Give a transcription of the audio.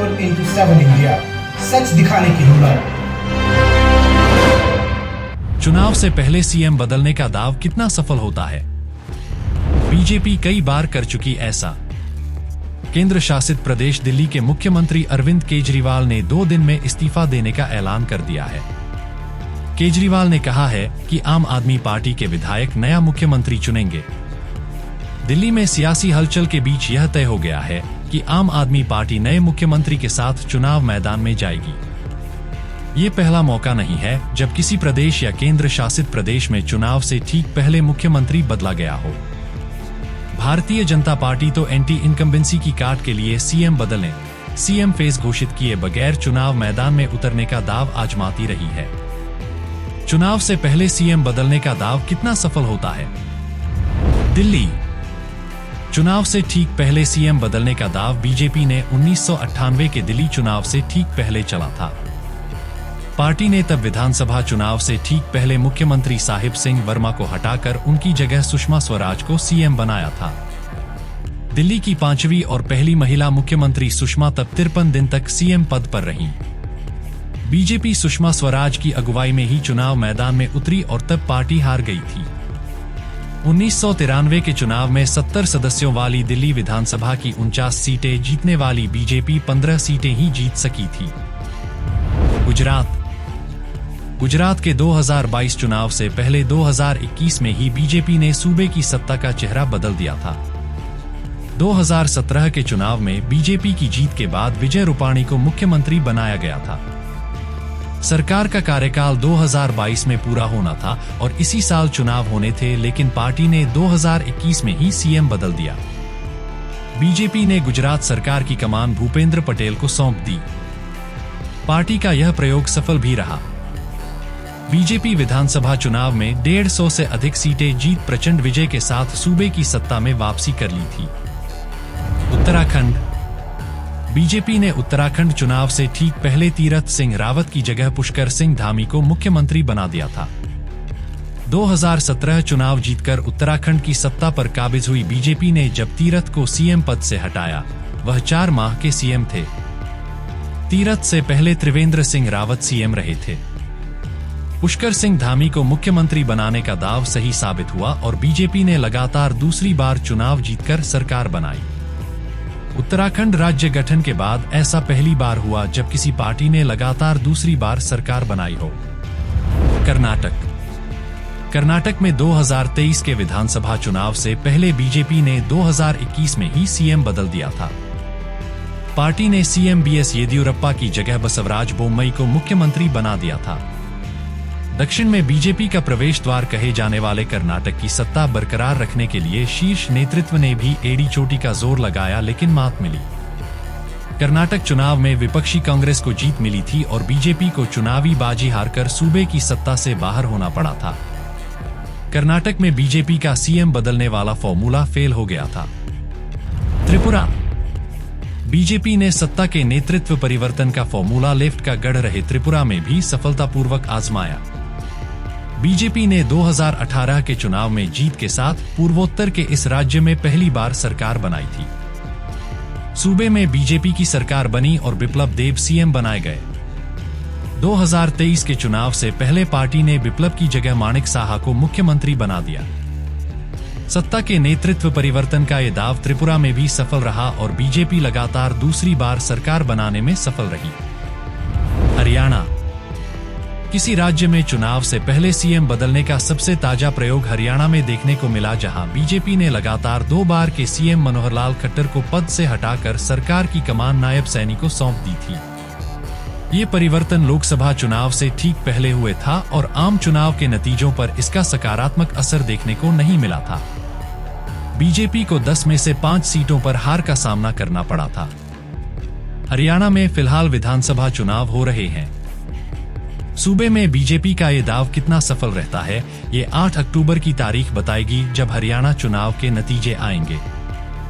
24x7 India, सच दिखाने की हिम्मत। चुनाव से पहले सीएम बदलने का दाव कितना सफल होता है? बीजेपी कई बार कर चुकी ऐसा। केंद्र शासित प्रदेश दिल्ली के मुख्यमंत्री अरविंद केजरीवाल ने 2 दिन में इस्तीफा देने का ऐलान कर दिया है। केजरीवाल ने कहा है कि आम आदमी पार्टी के विधायक नया मुख्यमंत्री चुनेंगे। दिल्ली में सियासी हलचल के बीच यह तय हो गया है कि आम आदमी पार्टी नए मुख्यमंत्री के साथ चुनाव मैदान में जाएगी। ये पहला मौका नहीं है जब किसी प्रदेश या केंद्र शासित प्रदेश में चुनाव से ठीक पहले मुख्यमंत्री बदला गया हो। भारतीय जनता पार्टी तो एंटी इनकम्बेंसी की काट के लिए सीएम बदलने, सीएम फेज घोषित किए बगैर चुनाव मैदान में उतरने का दाव आजमाती रही है। चुनाव से पहले सीएम बदलने का दाव कितना सफल होता है? दिल्ली चुनाव से ठीक पहले सीएम बदलने का दाव बीजेपी ने 1998 के दिल्ली चुनाव से ठीक पहले चला था। पार्टी ने तब विधानसभा चुनाव से ठीक पहले मुख्यमंत्री साहिब सिंह वर्मा को हटाकर उनकी जगह सुषमा स्वराज को सीएम बनाया था। दिल्ली की 5वीं और पहली महिला मुख्यमंत्री सुषमा तब 53 दिन तक सीएम पद पर रहीं। बीजेपी सुषमा स्वराज की अगुवाई में ही चुनाव मैदान में उतरी और तब पार्टी हार गई थी। 1993 के चुनाव में 70 सदस्यों वाली दिल्ली विधानसभा की 49 सीटें जीतने वाली बीजेपी 15 सीटें ही जीत सकी थी। गुजरात के 2022 चुनाव से पहले 2021 में ही बीजेपी ने सूबे की सत्ता का चेहरा बदल दिया था। 2017 के चुनाव में बीजेपी की जीत के बाद विजय रूपाणी को मुख्यमंत्री बनाया गया था। सरकार का कार्यकाल 2022 में पूरा होना था और इसी साल चुनाव होने थे, लेकिन पार्टी ने 2021 में ही सीएम बदल दिया। बीजेपी ने गुजरात सरकार की कमान भूपेंद्र पटेल को सौंप दी। पार्टी का यह प्रयोग सफल भी रहा। बीजेपी विधानसभा चुनाव में 150 से अधिक सीटें जीत प्रचंड विजय के साथ सूबे की सत्ता में वापसी कर ली थी। उत्तराखंड बीजेपी ने उत्तराखंड चुनाव से ठीक पहले तीरथ सिंह रावत की जगह पुष्कर सिंह धामी को मुख्यमंत्री बना दिया था। 2017 चुनाव जीतकर उत्तराखंड की सत्ता पर काबिज हुई बीजेपी ने जब तीरथ को सीएम पद से हटाया, वह 4 माह के सीएम थे। तीरथ से पहले त्रिवेंद्र सिंह रावत सीएम रहे थे। पुष्कर सिंह धामी को मुख्यमंत्री बनाने का दाव सही साबित हुआ और बीजेपी ने लगातार दूसरी बार चुनाव जीतकर सरकार बनाई। उत्तराखंड राज्य गठन के बाद ऐसा पहली बार हुआ जब किसी पार्टी ने लगातार दूसरी बार सरकार बनाई हो। कर्नाटक में 2023 के विधानसभा चुनाव से पहले बीजेपी ने 2021 में ही सीएम बदल दिया था। पार्टी ने सीएम बीएस येदियुरप्पा की जगह बसवराज बोम्मई को मुख्यमंत्री बना दिया था। दक्षिण में बीजेपी का प्रवेश द्वार कहे जाने वाले कर्नाटक की सत्ता बरकरार रखने के लिए शीर्ष नेतृत्व ने भी एड़ी चोटी का जोर लगाया, लेकिन मात मिली। कर्नाटक चुनाव में विपक्षी कांग्रेस को जीत मिली थी और बीजेपी को चुनावी बाजी हारकर सूबे की सत्ता से बाहर होना पड़ा था। कर्नाटक में बीजेपी का सीएम बदलने वाला फॉर्मूला फेल हो गया था। त्रिपुरा बीजेपी ने सत्ता के नेतृत्व परिवर्तन का फॉर्मूला लेफ्ट का गढ़ रहे त्रिपुरा में भी सफलतापूर्वक आजमाया। बीजेपी ने 2018 के चुनाव में जीत के साथ पूर्वोत्तर के इस राज्य में पहली बार सरकार बनाई थी। सूबे में बीजेपी की सरकार बनी और बिप्लब देब सीएम बनाए गए। 2023 के चुनाव से पहले पार्टी ने बिप्लब की जगह माणिक साहा को मुख्यमंत्री बना दिया। सत्ता के नेतृत्व परिवर्तन का ये दाव त्रिपुरा में भी सफल रहा और बीजेपी लगातार दूसरी बार सरकार बनाने में सफल रही। हरियाणा किसी राज्य में चुनाव से पहले सीएम बदलने का सबसे ताजा प्रयोग हरियाणा में देखने को मिला, जहां बीजेपी ने लगातार 2 बार के सीएम मनोहर लाल खट्टर को पद से हटाकर सरकार की कमान नायब सैनी को सौंप दी थी। ये परिवर्तन लोकसभा चुनाव से ठीक पहले हुए था और आम चुनाव के नतीजों पर इसका सकारात्मक असर देखने को नहीं मिला था। बीजेपी को 10 में से 5 सीटों पर हार का सामना करना पड़ा था। हरियाणा में फिलहाल विधानसभा चुनाव हो रहे हैं। सूबे में बीजेपी का ये दाव कितना सफल रहता है, ये 8 अक्टूबर की तारीख बताएगी जब हरियाणा चुनाव के नतीजे आएंगे।